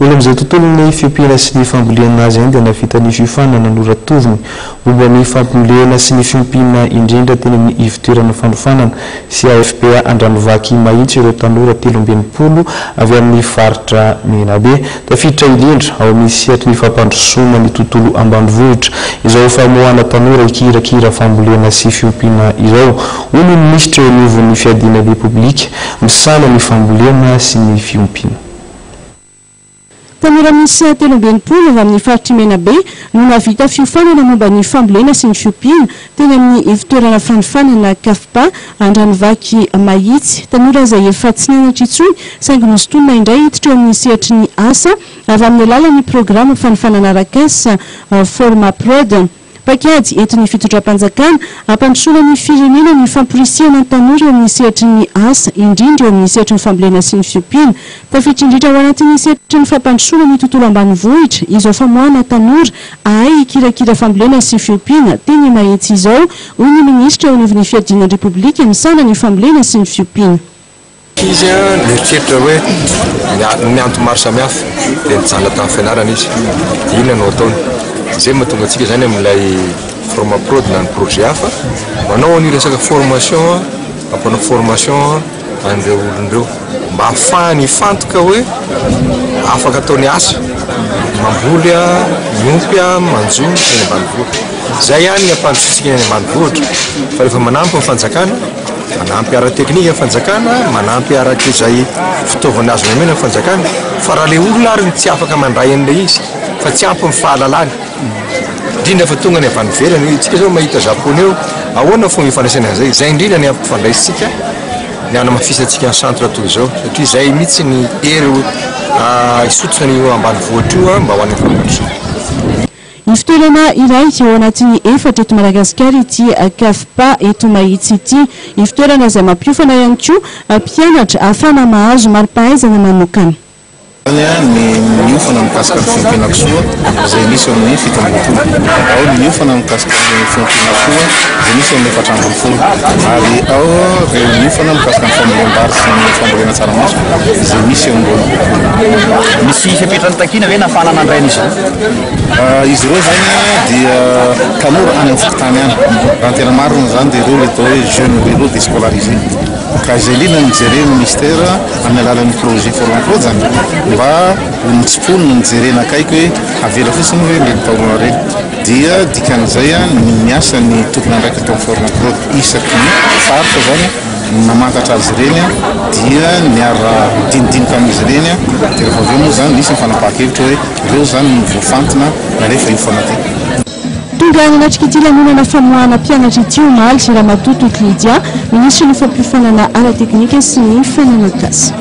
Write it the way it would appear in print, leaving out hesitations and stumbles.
olo amin'izay tontolony fiompiana sy ny fambolena azy dia navita ny fiofanana noratoviny momba ny fambolena sy ny fiompiana indrindra teny amin'ny ivitoerana fanofanana sy AFPA Andranovaky mahitsy ireo tanora 30 avy amin'ny faritra Menabe tafiditra indrindra ao amin'ny sehatry ny fampandrosoana ny tontolo ambanivohitra izao famoahana tanora ikirakira fambolena sy fiompiana izao hoy ny ministra eo anivon'ny fiadiana republika misana ny fambolena sy ny fiompiana. Tanora misy 30 avy amin'ny faritra Menabe no navita fiofanana momba ny fambolena sy ny fiompiana teny amin'ny ivitoerana fanofanana KAFPA Andranovaky mahitsy. Tanora izay efa tsy nianatra intsony saingy nosotonina indray hiditra eo amin'ny sehatry ny asa avy amin'ny alalan'ny programa fanofanana rakes Formaprod. Pakady eto ny fitondram-panjakana ampandrosoana ny firenena ny famporisihana ny tanora amin'ny sehatry ny asa indrindra eo amin'ny sehatry ny fambolena sy ny fiompiana tafiditra indrindra ao anatin'ny sehatry ny fampandrosoana ny tontolo ambanivohitra izao famoahana tanora ahay ikirakira fambolena sy ny fiompiana teny mahitsy izao hoy ny ministra eo anivon'ny fiadiana republika misana ny fambolena sy ny fiompiana. Izy mieritreritra hoe mianto maro samihafa dia mijanona tamin'ny fianarana izy inona no ataony izay mahatonga antsika zany amin'ilay Formaprod na ny projet hafa manao ny resaka formation ampanao formation an'ireo olon'ireo mba ahafahany fantoka hoe afaka ataony asa mamboly miompy manjo eny ambanivohitra zay ihany ny ampandrosoantsika eny ambanivohitra fa rehefa manampy ny fanjakana manampy ara-teknika ny fanjakana manampy arak'izay fitaovana azo menamena ny fanjakana fa raha le olona ary tsy afaka mandray an'ilay izy fa tsy ampy ny fahalalany indrindra fa tonga ny avy any ivelany tsika zao mahita Japonais eo ahoana fomba ifandraisana an'izay zay indrindra ny ampifandraisitsika ny anamafisantsika ny centre toy izao satria zay mihitsy ny hery isotsona ny ambanivohitra io mba ho any fampandrosoana. Ivitoerana iray eo anatin'ny efatra eto Madagasikara ity KAFPA eto mahitsy ity ivitoerana izay mampiofana ihany koa mpianatra ahafahana mahazo mari-pahaizana manokana. Ny miofana mikasika ny fiompiana kisoa izay misy eo amin'ny 7 ao ny miofana mikasika ny fiompiana koa izay misy eo amin'ny 4 ary ao ireo miofana mikasika ny fambolem-bary sy ny fambolena tsaramaso izay misy eo ambony. Misy fipetrany takina ve nahafahana nandraina izy izy ireo zany dia tanora any amin'ny fokotany any raha tena marina zany dia ireo le atao hoe jeune ireo déscolarisé ka izay lina nijerena ministère amin'ny alalan'ny projet Formaprod zany mba nitsimponina nijerena akaiky hoe avela fotsiny hoe le taorona reny dia dikan'izay miasa ny tompony andraiky atao Formaprod isaky ny faritra zany namantatra azy ireny dia niara dinidinika amin'izy ireny dia rehefa aveo moa zany misy mifanapahakevitra hoe ireo zany voafantina na rehefa iofana ty. Tonga any anatrika ity lanonana famoahana mpianatra ity omaly Jiramatoto Lydia ministra ny fampiofanana ara-teknika sy ny fananakasa.